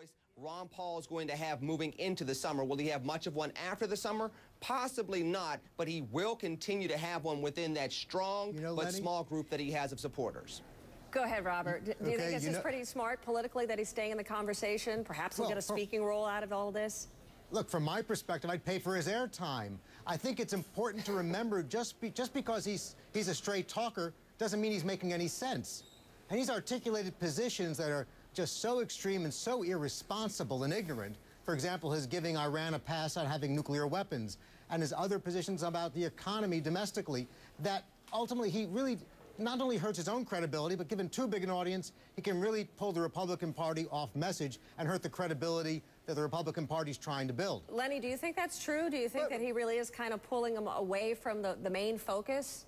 choice Ron Paul is going to have moving into the summer. Will he have much of one after the summer? Possibly not, but he will continue to have one within that strong but Lenny, small group that he has of supporters. Go ahead, Robert. Do you think this is pretty smart politically that he's staying in the conversation? Perhaps he'll get a speaking role out of all this? Look, from my perspective, I'd pay for his airtime. I think it's important to remember just because he's a straight talker doesn't mean he's making any sense. And he's articulated positions that are just so extreme and so irresponsible and ignorant. For example, his giving Iran a pass on having nuclear weapons, and his other positions about the economy domestically, that ultimately he really not only hurts his own credibility, but given too big an audience, he can really pull the Republican Party off message and hurt the credibility that the Republican Party is trying to build. Lenny, do you think that's true? Do you think that he really is kind of pulling them away from the main focus?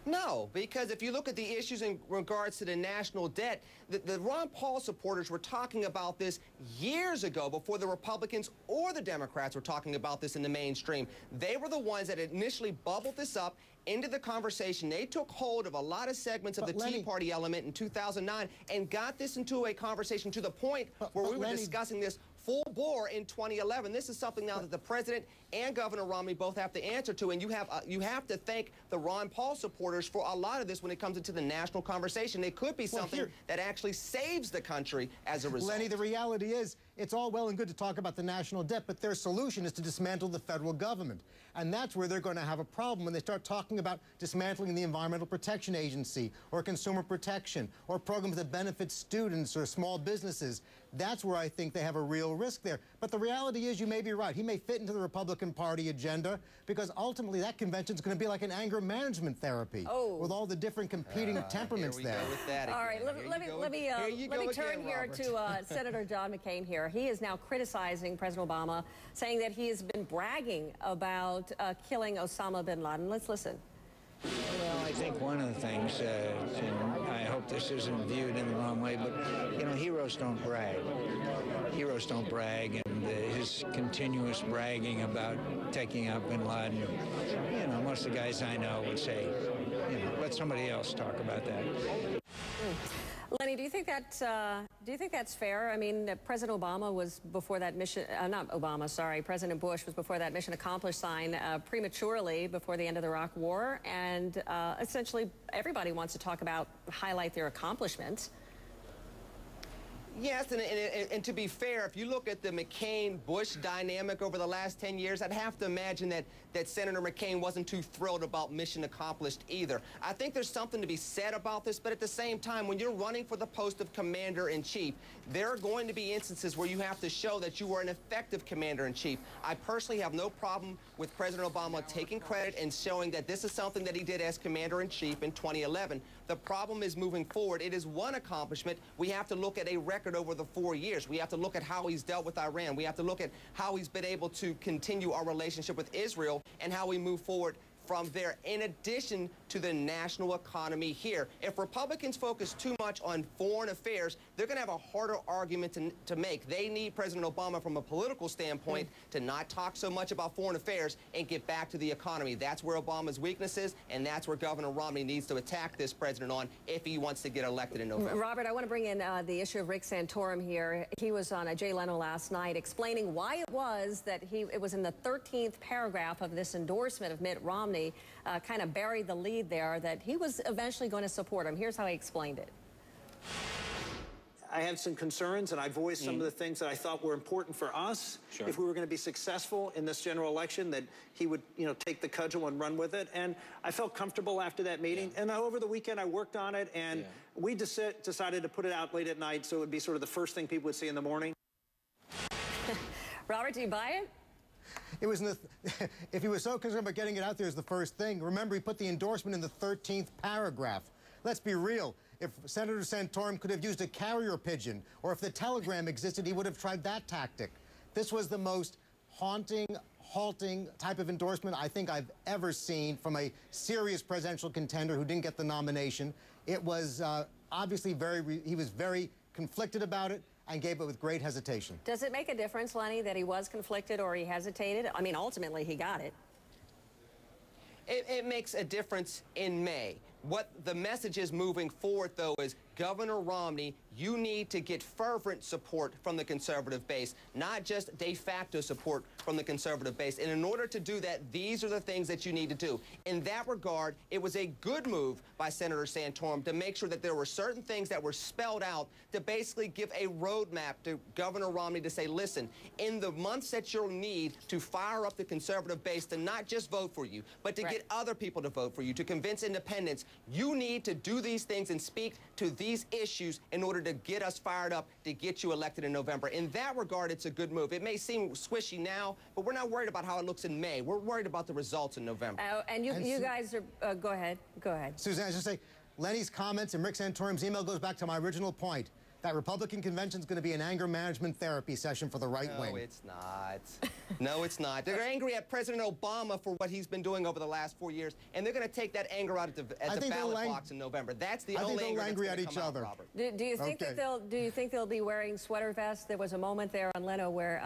No, because if you look at the issues in regards to the national debt, the Ron Paul supporters were talking about this years ago before the Republicans or the Democrats were talking about this in the mainstream. They were the ones that initially bubbled this up into the conversation. They took hold of a lot of segments of the Tea Party element in 2009 and got this into a conversation to the point where we were discussing this full bore in 2011. This is something now that the president and Governor Romney both have to answer to, and you have to thank the Ron Paul supporters for a lot of this when it comes into the national conversation. It could be something that actually saves the country as a result. Lenny, the reality is it's all well and good to talk about the national debt, but their solution is to dismantle the federal government. And that's where they're going to have a problem when they start talking about dismantling the Environmental Protection Agency or consumer protection or programs that benefit students or small businesses. That's where I think they have a real risk there. But the reality is, you may be right. He may fit into the Republican Party agenda because ultimately that convention is going to be like an anger management therapy with all the different competing temperaments there. Go with that all right, let me turn here to Senator John McCain here. He is now criticizing President Obama, saying that he has been bragging about killing Osama bin Laden. Let's listen. Well, I think one of the things, and I hope this isn't viewed in the wrong way, but, you know, heroes don't brag. Heroes don't brag, and his continuous bragging about taking out bin Laden, you know, most of the guys I know would say, you know, let somebody else talk about that. Lenny, do you think that's fair? I mean, President Obama was before that mission, not Obama, sorry, President Bush was before that mission accomplished sign prematurely before the end of the Iraq War, and essentially everybody wants to talk about, highlight their accomplishments. Yes, and to be fair, if you look at the McCain-Bush dynamic over the last 10 years, I'd have to imagine that Senator McCain wasn't too thrilled about mission accomplished either. I think there's something to be said about this, but at the same time, when you're running for the post of commander-in-chief, there are going to be instances where you have to show that you are an effective commander-in-chief. I personally have no problem with President Obama taking credit and showing that this is something that he did as commander-in-chief in 2011. The problem is moving forward. It is one accomplishment. We have to look at a record over the 4 years. We have to look at how he's dealt with Iran. We have to look at how he's been able to continue our relationship with Israel and how we move forward from there, in addition to the national economy here. If Republicans focus too much on foreign affairs, they're going to have a harder argument to make. They need President Obama, from a political standpoint, to not talk so much about foreign affairs and get back to the economy. That's where Obama's weakness is, and that's where Governor Romney needs to attack this president on if he wants to get elected in November. Robert, I want to bring in the issue of Rick Santorum here. He was on Jay Leno last night explaining why it was that it was in the 13th paragraph of this endorsement of Mitt Romney, kind of buried the lead there, that he was eventually going to support him. Here's how he explained it. I had some concerns, and I voiced some of the things that I thought were important for us if we were going to be successful in this general election, that he would, you know, take the cudgel and run with it. And I felt comfortable after that meeting. And over the weekend, I worked on it, and we decided to put it out late at night so it would be sort of the first thing people would see in the morning. Robert, do you buy it? It was if he was so concerned about getting it out there as the first thing, remember he put the endorsement in the 13th paragraph. Let's be real. If Senator Santorum could have used a carrier pigeon, or if the telegram existed, he would have tried that tactic. This was the most haunting, halting type of endorsement I think I've ever seen from a serious presidential contender who didn't get the nomination. It was obviously he was very conflicted about it and gave it with great hesitation. Does it make a difference, Lenny, that he was conflicted or he hesitated? I mean, ultimately, he got it. It makes a difference in May. What the message is moving forward, though, is Governor Romney, you need to get fervent support from the conservative base, not just de facto support from the conservative base. And in order to do that, these are the things that you need to do. In that regard, it was a good move by Senator Santorum to make sure that there were certain things that were spelled out to basically give a roadmap to Governor Romney to say, listen, in the months that you'll need to fire up the conservative base to not just vote for you, but to get other people to vote for you, to convince independents, you need to do these things and speak to these issues in order to get us fired up to get you elected in November. In that regard, it's a good move. It may seem squishy now, but we're not worried about how it looks in May. We're worried about the results in November. And you guys are, go ahead. Suzanne, I was just say, Lenny's comments and Rick Santorum's email goes back to my original point. That Republican convention is going to be an anger management therapy session for the right wing. No, it's not. No, it's not. They're angry at President Obama for what he's been doing over the last 4 years, and they're going to take that anger out at the ballot box in November. That's the only anger that's going to come out, Robert. Do you think that do you think they'll be wearing sweater vests? There was a moment there on Leno where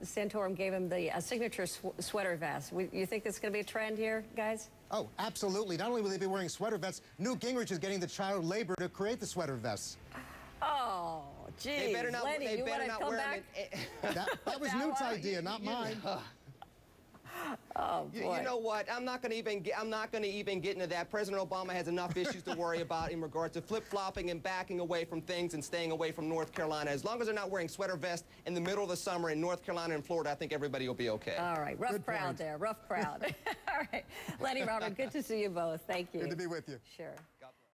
Santorum gave him the signature sweater vest. You think this is going to be a trend here, guys? Oh, absolutely. Not only will they be wearing sweater vests, Newt Gingrich is getting the child labor to create the sweater vests. Oh, geez. They better not, Lenny, they you better not wear them. That was Newt's idea, not mine. Oh, boy. You know what? I'm not going to even get into that. President Obama has enough issues to worry about in regard to flip-flopping and backing away from things and staying away from North Carolina. As long as they're not wearing sweater vests in the middle of the summer in North Carolina and Florida, I think everybody will be okay. All right. Rough crowd there. Rough crowd. All right. Lenny, Robert, good to see you both. Thank you. Good to be with you. Sure.